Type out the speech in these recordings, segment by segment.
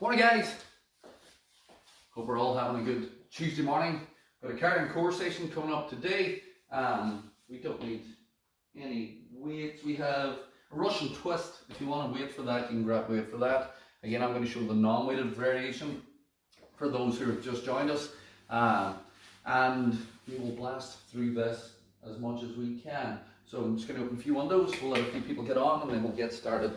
Morning guys, hope we're all having a good Tuesday morning. Got a carry core session coming up today. We don't need any weights. We have a Russian twist. If you want to wait for that, you can grab weight for that. Again, I'm going to show the non-weighted variation for those who have just joined us. And we will blast through this as much as we can. So I'm just going to open a few windows, we'll let a few people get on and then we'll get started.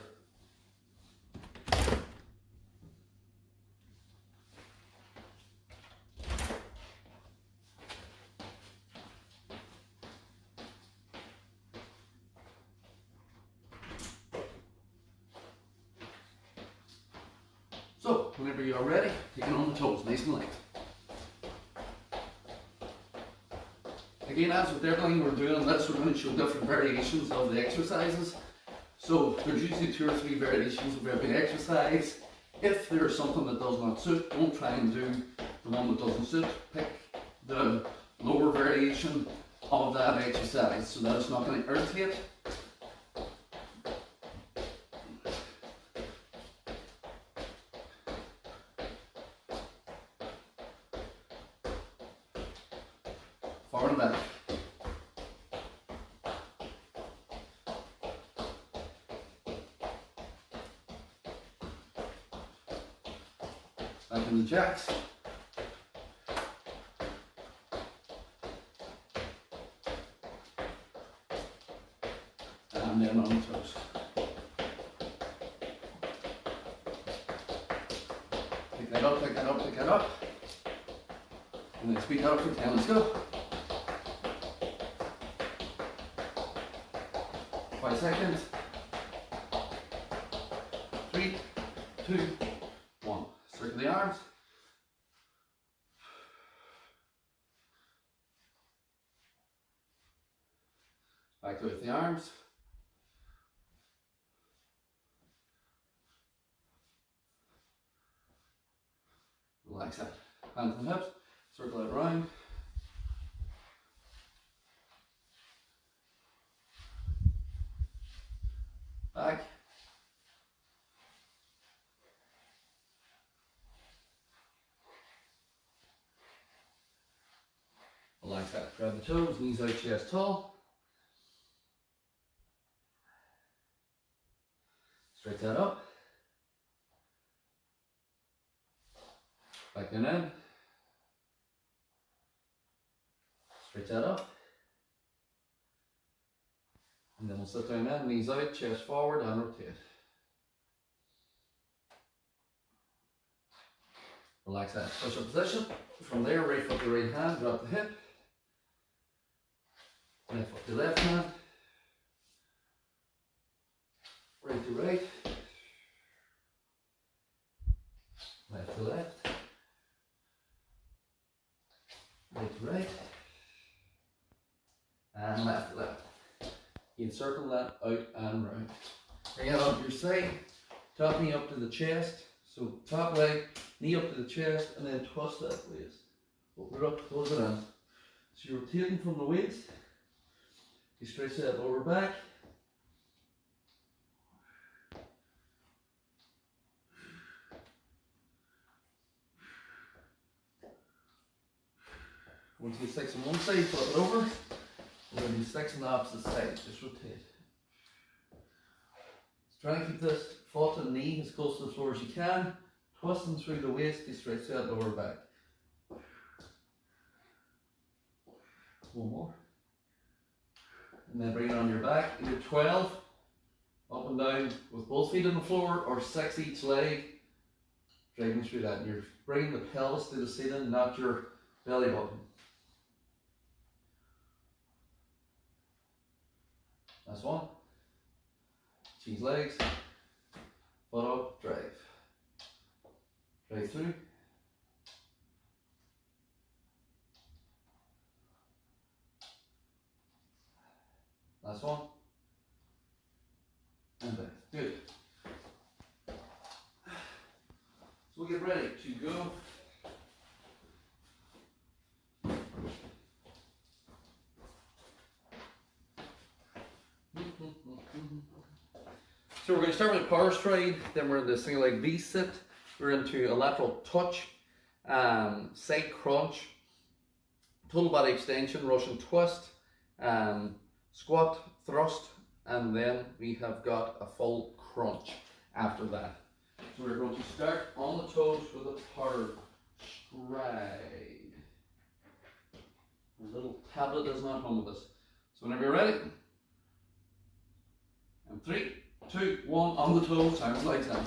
So, whenever you are ready, taking on the toes, nice and light. Again, as with everything we're doing on this, we're going to show different variations of the exercises. So, there's usually 2 or 3 variations of every exercise. If there's something that does not suit, don't try and do the one that doesn't suit. Pick the lower variation of that exercise so that it's not going to irritate. Forward and back. Back in the jacks. And then on the toes. Pick that up, pick that up, pick that up. And then speed that up for 10, let's go. 5 seconds. 3, 2, 1. Circle the arms. Back with the arms. Relax that. Hands on the hips. Circle it around. Back. Relax that. Grab the toes, knees out, chest tall. Stretch that up. Back down in. Stretch that up. And then we'll sit down in, knees out, chest forward and rotate. Relax that push-up position. From there, right foot to right hand, drop the hip. Left foot to left hand. Right to right. Left to left. Right to right. And left to left. You can circle that out and round. Bring it onto your side. Top knee up to the chest. So top leg, knee up to the chest, and then twist that waist. Open it up, close it in. So you're rotating from the waist. You stretch that lower back. Once you get 6 on one side, flip it over. We're going to do 6 on the opposite side. Just rotate. Try and keep this foot and knee as close to the floor as you can. Twisting through the waist, you stretch that lower back. One more. And then bring it on your back. Either 12 up and down with both feet on the floor or 6 each leg. Dragging through that. And you're bringing the pelvis to the ceiling, not your belly button. That's one. Change legs. Foot up, drive. Drive through. Last one. And back. Good. So we'll get ready to go. So we're going to start with a power stride, then we're in the single leg V sit, we're into a lateral touch, side crunch, total body extension, Russian twist, squat, thrust, and then we have got a full crunch after that. So we're going to start on the toes with a power stride. The little tablet does not come with us. So whenever you're ready, and 3, 2, 1, on the toes, sounds like that.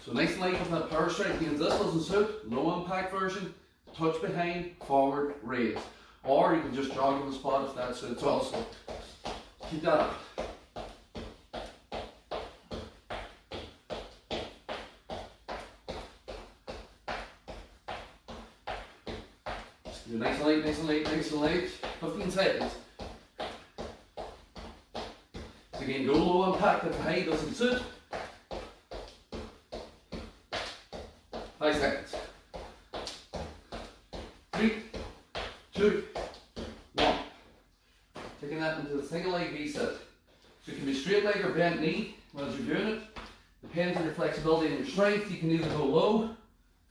So nice and light with that power strike means this doesn't suit, low impact version, touch behind, forward, raise. Or you can just jog on the spot if that suits also. Keep that up. Just do nice and light, nice and light, nice and light. 15 seconds. So again, go low impact if high doesn't suit. 5 seconds. 3, 2, 1. Taking that into the single leg V-sit. So it can be straight leg or bent knee as you're doing it. Depends on your flexibility and your strength. You can either go low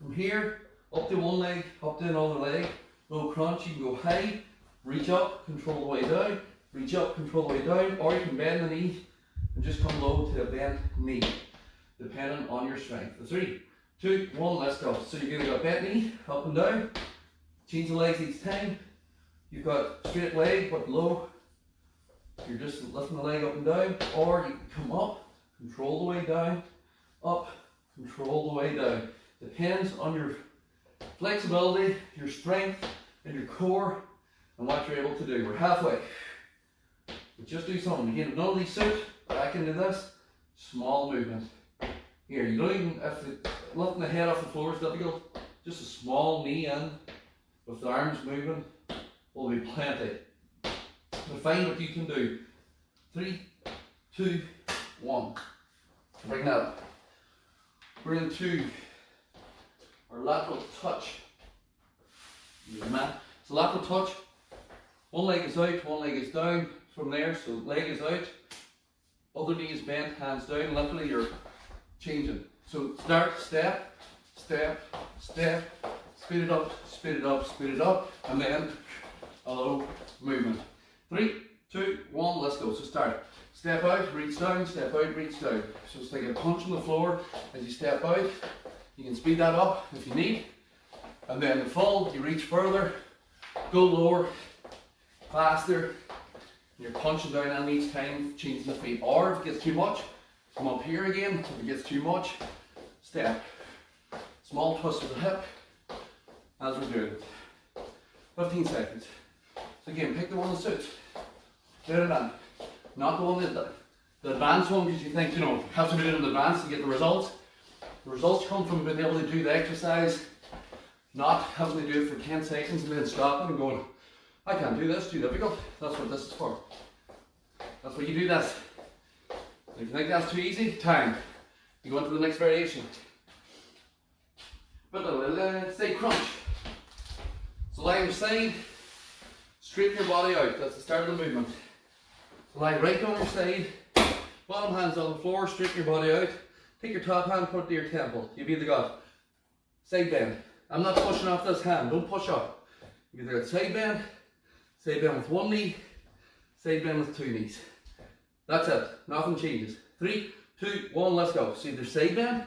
from here, up to one leg, up to another leg. Low crunch, you can go high, reach up, control the way down, reach up, control the way down, or you can bend the knee and just come low to a bent knee, depending on your strength. The 3, 2, 1, let's go. So you've either got bent knee, up and down, change the legs each time. You've got straight leg but low. You're just lifting the leg up and down, or you can come up, control the way down, up, control the way down. Depends on your flexibility, your strength, and your core, and what you're able to do. We're halfway. But just do something. Again, if none of these suit, back into this, small movement. Here, you don't even have to, lifting the head off the floor is difficult. Just a small knee in, with the arms moving, will be plenty. But find what you can do. 3, 2, 1. Bring that up. We're into our lateral touch. So lateral touch, one leg is out, one leg is down from there, so leg is out, other knee is bent, hands down, literally you're changing. So start, step, step, step, speed it up, speed it up, speed it up, and then a low movement. 3, 2, 1, let's go. So start. Step out, reach down, step out, reach down. So it's like a punch on the floor as you step out. You can speed that up if you need. And then the full, you reach further, go lower, faster. You're punching down on each time, changing the feet. Or if it gets too much, come up here again. If it gets too much, step. Small twist of the hip as we're doing it. 15 seconds. So again, pick the one that suits. Better than. Not the one that the advanced one, because you think, you have to do it in advance to get the results. The results come from being able to do the exercise, not having to do it for 10 seconds and then stopping and going, I can't do this, too difficult. That's what this is for. That's why you do this. If you think that's too easy, time. You go into the next variation. But say crunch. So lie on your side, straighten your body out. That's the start of the movement. So lie right on your side, bottom hand's on the floor, straighten your body out. Take your top hand, put it to your temple. You've either got side bend. I'm not pushing off this hand, don't push up. You've either got side bend with one knee, side bend with two knees. That's it, nothing changes. 3, 2, 1, let's go. So either side bend,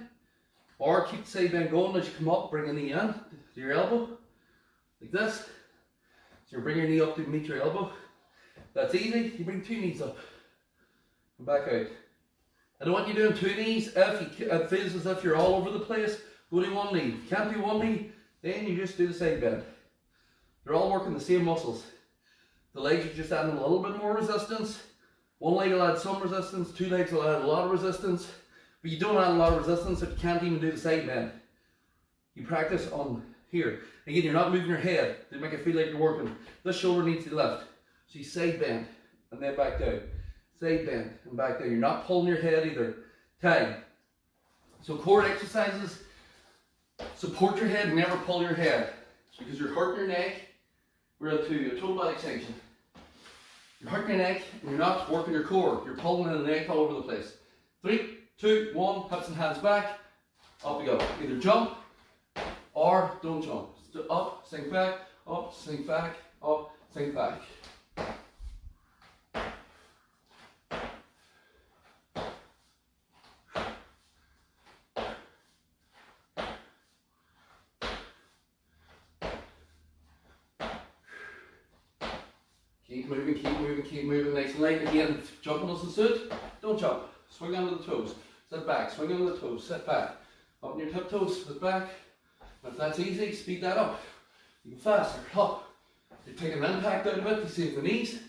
or keep the side bend going as you come up, bring a knee in to your elbow, like this. So you bring your knee up to meet your elbow. That's easy, you bring two knees up and back out. I don't want you doing two knees. If it feels as if you're all over the place, go to one knee. If you can't do one knee, then you just do the side bend. They're all working the same muscles. The legs are just adding a little bit more resistance. One leg will add some resistance, two legs will add a lot of resistance. But you don't add a lot of resistance if you can't even do the side bend. You practice on here. Again, you're not moving your head to make it feel like you're working. This shoulder needs to lift. So you side bend and then back down. Side bend and back down. You're not pulling your head either. Time. So core exercises, support your head, never pull your head. Because you're hurting your neck. We're into a total body extension. You're hurting your neck and you're not working your core. You're pulling in the neck all over the place. 3, 2, 1, hips and hands back. Up we go. Either jump or don't jump. So up, sink back, up, sink back, up, sink back. Keep moving, keep moving, keep moving, nice and light. Again, jumping doesn't suit, don't jump. Swing under the toes, sit back, swing under the toes, sit back. Up on your tiptoes, sit back. And if that's easy, speed that up. Even faster, up. You're taking an impact out of it, you save the knees.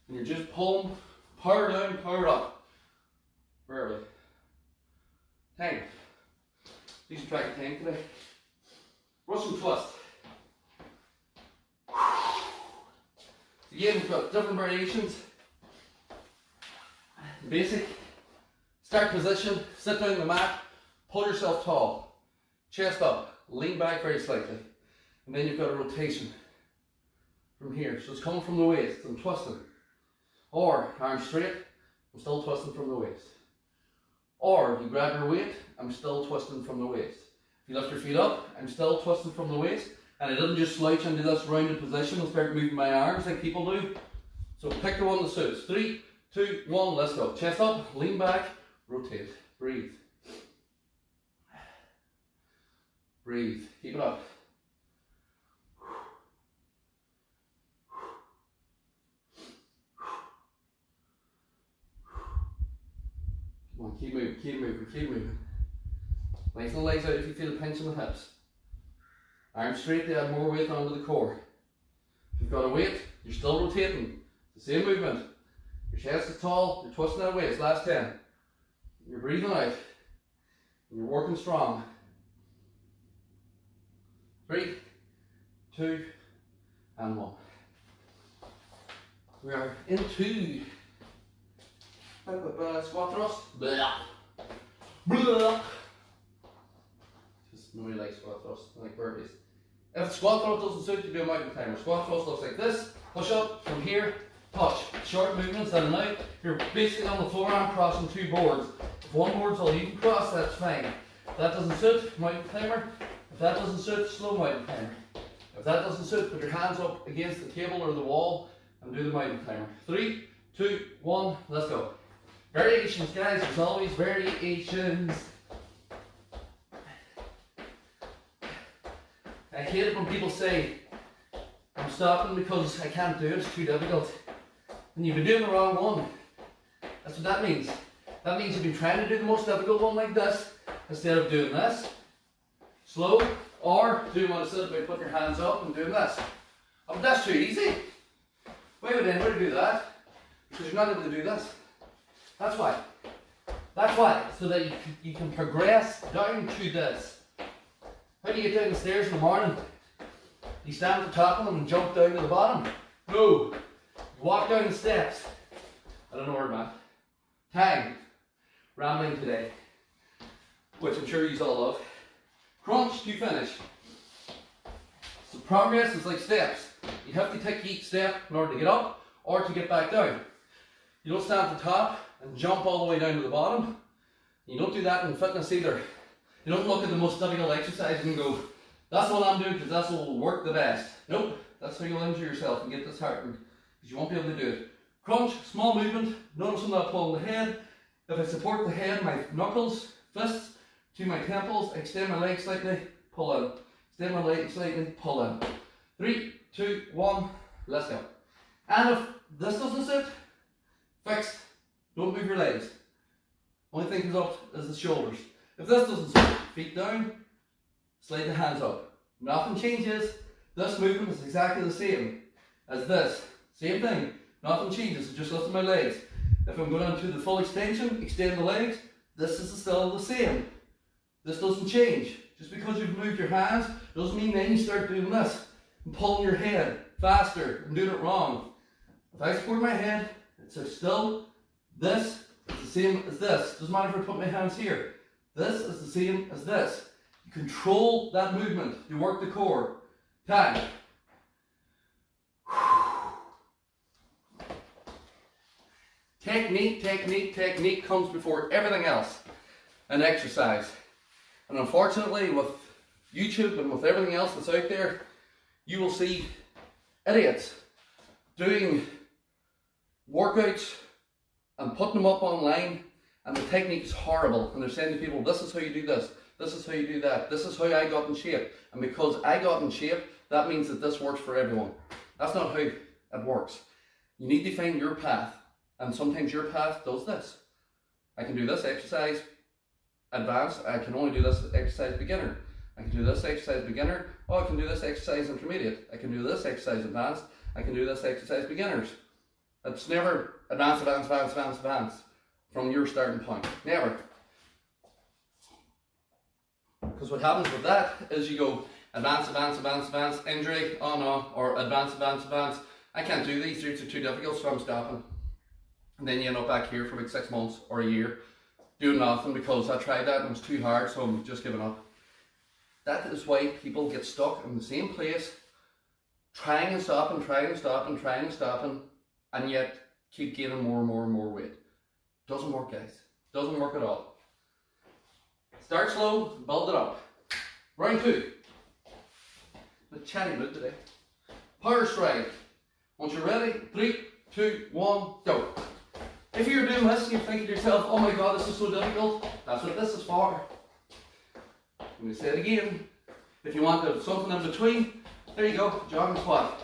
And you're just pulling, power down, power up. Rarely. Time. Please track your time today. Russian twist. Again, we've got different variations. Basic. Start position, sit down on the mat, pull yourself tall. Chest up, lean back very slightly. And then you've got a rotation from here. So it's coming from the waist, I'm twisting. Or arms straight, I'm still twisting from the waist. Or you grab your weight, I'm still twisting from the waist. If you lift your feet up, I'm still twisting from the waist. And I didn't just slouch into this rounded position and start moving my arms like people do. So pick the one that suits. 3, 2, 1, let's go. Chest up, lean back, rotate, breathe. Breathe, keep it up. Come on, keep moving, keep moving, keep moving. Nice and legs out if you feel a pinch in the hips. Arms straight, they add more weight onto the core. If you've got a weight, you're still rotating. It's the same movement. Your chest is tall, you're twisting that waist. Last 10. You're breathing out. And you're working strong. 3, 2, and 1. We are into squat thrust. Blah. Blah. Just nobody likes squat thrust, I like burpees. If squat thrust doesn't suit you, do a mountain climber. Squat thrust looks like this. Push up from here, touch. Short movements in and out. You're basically on the floor arm crossing 2 boards. If one board's all you can cross, that's fine. If that doesn't suit, mountain climber. If that doesn't suit, slow mountain climber. If that doesn't suit, put your hands up against the table or the wall and do the mountain climber. 3, 2, 1, let's go. Variations, guys, there's always variations. I hate it when people say, I'm stopping because I can't do it, it's too difficult. And you've been doing the wrong one. That's what that means. That means you've been trying to do the most difficult one like this, instead of doing this. Slow, or doing what I said about putting your hands up and doing this. Oh, but that's too easy. Why would anybody do that? Because you're not able to do this. That's why. That's why. So that you can progress down to this. How do you get down the stairs in the morning? You stand at the top of them and jump down to the bottom? No. You walk down the steps. I don't know where I'm at. Time. Rambling today. Which I'm sure you all love. Crunch to finish. So progress is like steps. You have to take each step in order to get up or to get back down. You don't stand at the top and jump all the way down to the bottom. You don't do that in fitness either. You don't look at the most difficult exercise and go, that's what I'm doing because that's what will work the best. Nope, that's how you'll injure yourself and get disheartened because you won't be able to do it. Crunch, small movement, notice I'm not pulling the head. If I support the head, my knuckles, fists to my temples, extend my legs slightly, pull in. Extend my legs slightly, pull in. 3, 2, 1, let's go. And if this doesn't sit, fixed. Don't move your legs. Only thing comes up is the shoulders. If this doesn't sit, feet down, slide the hands up. Nothing changes. This movement is exactly the same as this. Same thing. Nothing changes. So just lift my legs. If I'm going into the full extension, extend the legs. This is still the same. This doesn't change. Just because you've moved your hands doesn't mean then you start doing this and pulling your head faster and doing it wrong. If I support my head, it's still this is the same as this. Doesn't matter if I put my hands here. This is the same as this. You control that movement. You work the core. Time. Technique, technique, technique comes before everything else. An exercise. And unfortunately, with YouTube and with everything else that's out there, you will see idiots doing workouts and putting them up online, and the technique is horrible, and they're saying to people, this is how you do this, this is how you do that, this is how I got in shape, and because I got in shape, that means that this works for everyone. That's not how it works. You need to find your path, and sometimes your path does this. I can do this exercise advanced, I can only do this exercise beginner. I can do this exercise beginner, oh, I can do this exercise intermediate, I can do this exercise advanced, I can do this exercise beginners. It's never advanced, advanced, advanced, advanced, advanced from your starting point. Never. Because what happens with that is you go advanced, advanced, advanced, advanced, injury, oh no, or advanced, advanced, advanced. I can't do these, these are too difficult, so I'm stopping. And then you end up back here for about 6 months or a year doing nothing because I tried that and it was too hard, so I'm just giving up. That is why people get stuck in the same place, trying and stopping, trying and stopping, trying and stopping, and yet keep gaining more and more and more weight. Doesn't work, guys. Doesn't work at all. Start slow, build it up. Round 2. The chatty mood today. Power stride. Once you're ready, 3, 2, 1, go. If you're doing this and you're thinking to yourself, oh my god, this is so difficult, that's what this is for. Let me say it again. If you want to have something in between, there you go, jogging squat.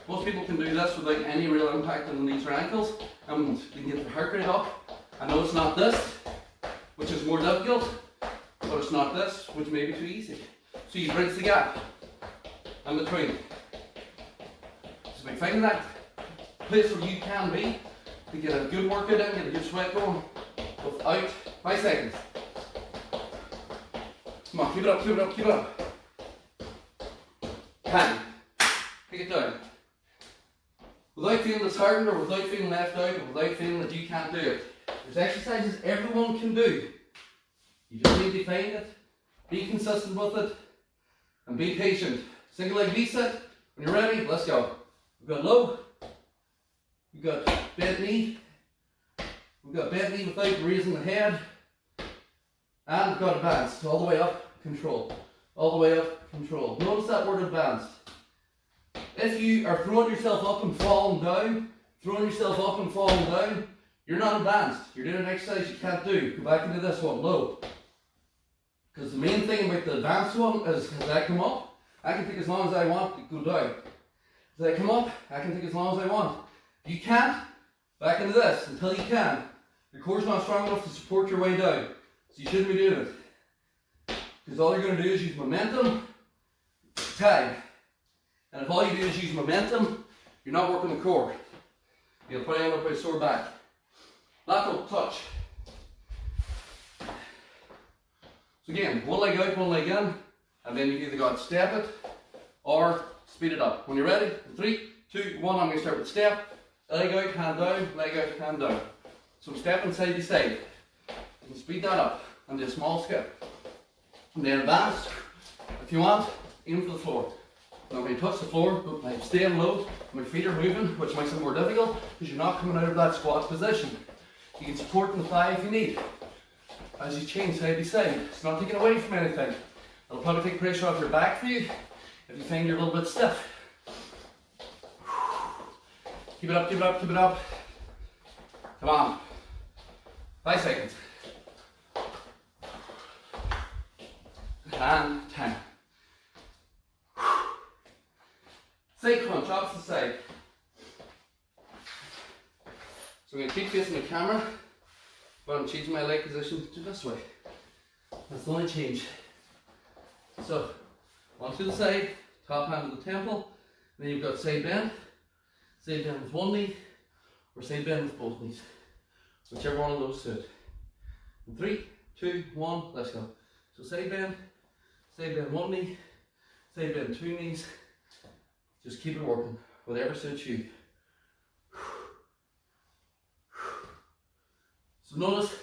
Most people can do this without any real impact on the knees or ankles, and they can get their heart rate up. I know it's not this, which is more difficult, but it's not this, which may be too easy. So you bridge the gap in between. Just by finding that place where you can be to get a good workout in, get a good sweat going without 5 seconds. Come on, keep it up, keep it up, keep it up. 10. Take it down. Without feeling disheartened or without feeling left out or without feeling that you can't do it. There's exercises everyone can do. You just need to find it, be consistent with it, and be patient. Single leg V-sit. When you're ready, let's go. We've got low. We've got bent knee. We've got bent knee without raising the head. And we've got advanced. All the way up, control. All the way up, control. Notice that word advanced. If you are throwing yourself up and falling down, you're not advanced. You're doing an exercise you can't do. Go back into this one, low. Because the main thing about the advanced one is as I come up, I can take as long as I want to go down. As I come up, I can take as long as I want. If you can't, back into this until you can. Your core's not strong enough to support your way down. So you shouldn't be doing it. Because all you're going to do is use momentum, tag. And if all you do is use momentum, you're not working the core. You'll probably end up with a sore back. Lateral touch. So again, one leg out, one leg in, and then you've either got to step it or speed it up. When you're ready, 3, 2, 1, I'm going to start with step, leg out, hand down, leg out, hand down. So I'm stepping side to side. You can speed that up and do a small skip. And then advance, if you want, aim for the floor. Now when you touch the floor, I'm staying low, my feet are moving, which makes it more difficult because you're not coming out of that squat position. You can support in the thigh if you need. As you change side to side, it's not taking away from anything. It'll probably take pressure off your back for you if you find you're a little bit stiff. Keep it up, keep it up, keep it up. Come on. 5 seconds. And 10. Side crunch, opposite side. So I'm going to keep facing the camera, but I'm changing my leg position to this way. That's the only change. So, on to the side, top hand to the temple, then you've got side bend with one knee, or side bend with both knees. Whichever one of those suit. 3, 2, 1, let's go. So side bend one knee, side bend 2 knees. Just keep it working, whatever suits you. So notice,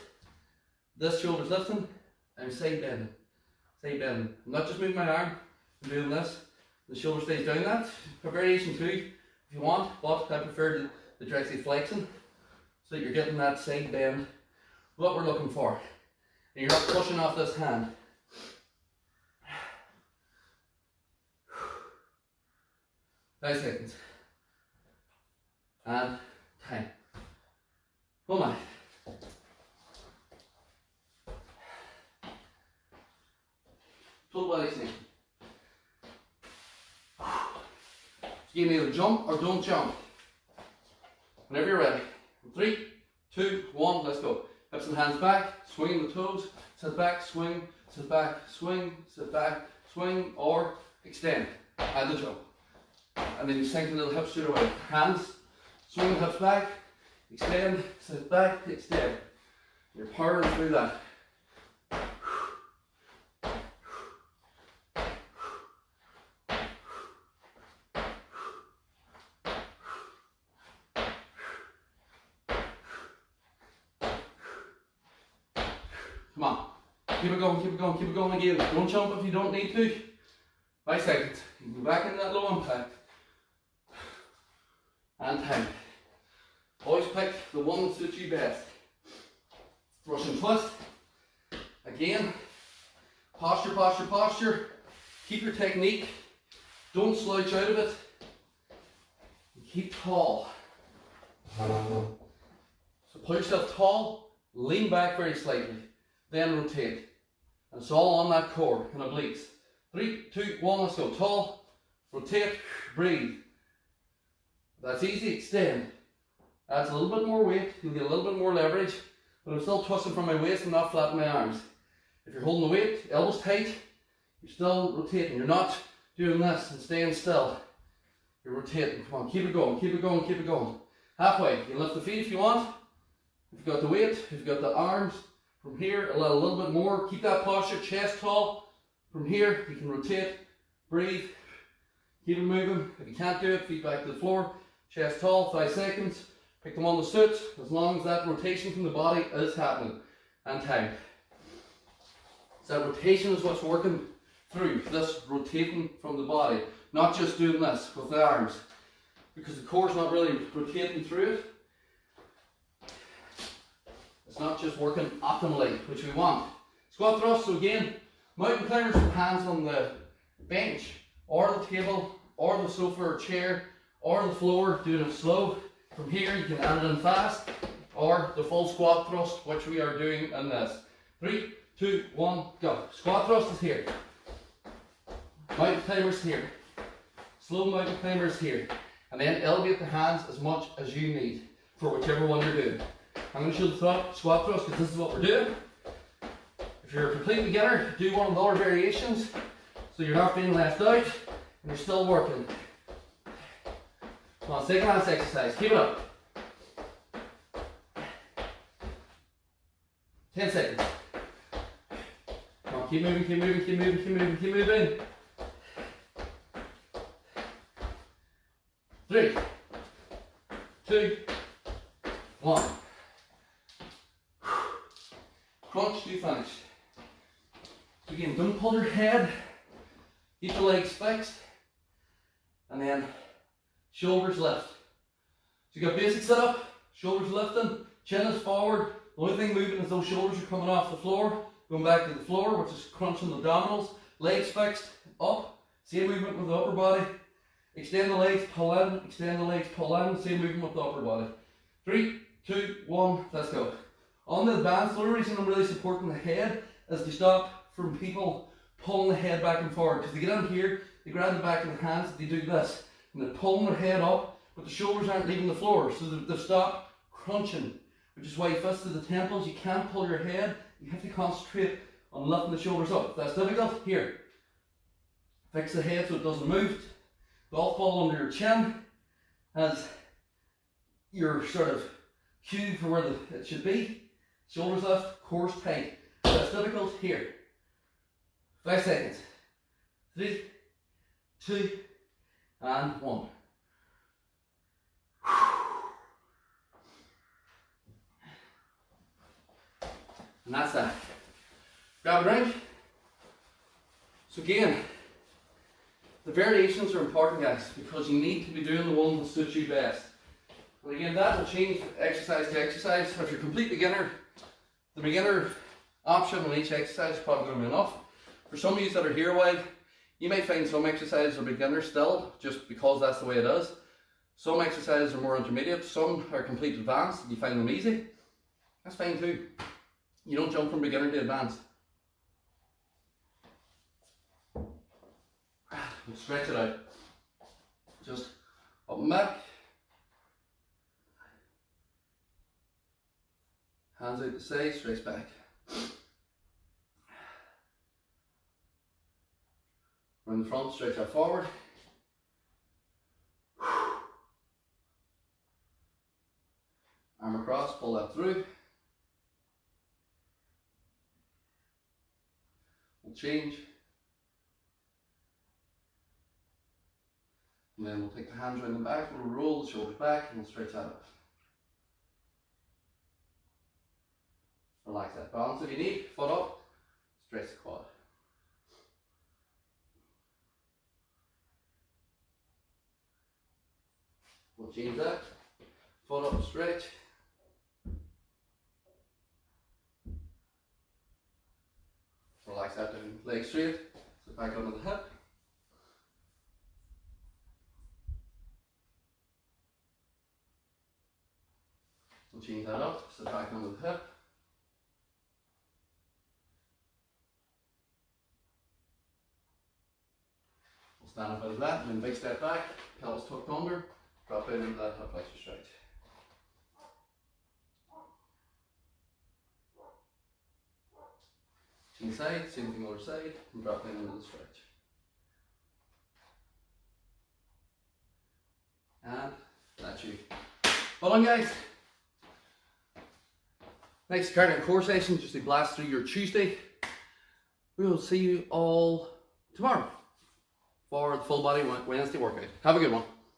this shoulder's lifting, I'm side bending. I'm not just moving my arm, I'm doing this. The shoulder stays down that. A variation too, if you want, but I prefer the directly flexing, so that you're getting that side bend, what we're looking for. And you're not pushing off this hand. 5 seconds. And time. Full mind. Full body snake. You can either jump or don't jump. Whenever you're ready. 3, 2, 1, let's go. Hips and hands back, swinging the toes, sit back, swing, sit back, swing, sit back, swing, or extend. Add the jump. And then you sink the little hips straight away. Hands, swing the hips back, extend, sit back, extend. You're powering through that. Come on. Keep it going, keep it going, keep it going again. Don't jump if you don't need to. 5 seconds. You can go back into that low impact. And time. Always pick the one that suits you best. Russian twist. Again. Posture, posture, posture. Keep your technique. Don't slouch out of it. Keep tall. So pull yourself tall. Lean back very slightly. Then rotate. And it's all on that core and obliques. 3, 2, 1, let's go. Tall, rotate, breathe. That's easy, extend. Adds a little bit more weight, you'll get a little bit more leverage, but I'm still twisting from my waist and not flapping my arms. If you're holding the weight, elbows tight, you're still rotating. You're not doing this and staying still. You're rotating. Come on, keep it going, keep it going, keep it going. Halfway. You can lift the feet if you want. If you've got the weight, if you've got the arms, from here, a little bit more. Keep that posture, chest tall. From here, you can rotate, breathe, keep it moving. If you can't do it, feet back to the floor, chest tall, 5 seconds. Pick them on the suits, as long as that rotation from the body is happening. And time. So that rotation is what's working through, this rotating from the body. Not just doing this with the arms, because the core's not really rotating through it. It's not just working optimally, which we want. Squat thrust, so again, mountain climbers with hands on the bench, or the table, or the sofa or chair, or the floor, doing it slow. From here, you can add it in fast, or the full squat thrust, which we are doing in this. 3, 2, 1, go. Squat thrust is here. Mountain climbers here. Slow mountain climbers here. And then elevate the hands as much as you need for whichever one you're doing. I'm going to show the squat thrust because this is what we're doing. If you're a complete beginner, do one of the other variations so you're not being left out and you're still working. Come on, second last exercise. Keep it up. 10 seconds. Come on, keep moving, keep moving, keep moving, keep moving, keep moving. 3, 2, 1. Crunch to finish. So again, don't pull your head, keep the legs fixed, and then shoulders lift. So you got basic setup, shoulders lifting, chin is forward. The only thing moving is those shoulders are coming off the floor, going back to the floor, which is crunching the abdominals. Legs fixed, up, same movement with the upper body. Extend the legs, pull in, extend the legs, pull in, same movement with the upper body. 3, 2, 1, let's go. On the advanced, the only reason I'm really supporting the head is to stop from people pulling the head back and forward. Because they get in here, they grab the back of the hands, they do this, and they're pulling their head up, but the shoulders aren't leaving the floor, so they've stopped crunching, which is why you fist to the temples, you can't pull your head, you have to concentrate on lifting the shoulders up. If that's difficult, here, fix the head so it doesn't move. Golf ball under your chin as your sort of cue for where it should be. Shoulders lift, core tight. If that's difficult, here. 5 seconds. 3, 2, and 1. And that's that. Grab a drink. So again, the variations are important, guys, because you need to be doing the one that suits you best. And again, that will change exercise to exercise. If you're a complete beginner, the beginner option on each exercise is probably going to be enough. For some of you that are here a while, You may find some exercises are beginner still, just because that's the way it is. Some exercises are more intermediate, some are complete advanced, you find them easy. That's fine too. You don't jump from beginner to advanced. We'll stretch it out. Just up and back. Hands out to side, stretch back. Around the front, stretch out forward. Arm across, pull that through. We'll change. And then we'll take the hands around the back, we'll roll the shoulders back and we'll stretch that up. Relax that balance if you need, foot up, stretch the quad. We'll change that, foot up, stretch. Relax that down, leg straight, sit back under the hip. We'll change that up, sit back under the hip. We'll stand up out of that, and then big step back, pelvis tucked under, drop down into that hip flexor stretch. Change side, same thing other side, and drop down into the stretch. And that's you. Well done, guys. Next cardio core session, just to blast through your Tuesday. We will see you all tomorrow for the full body Wednesday workout. Have a good one.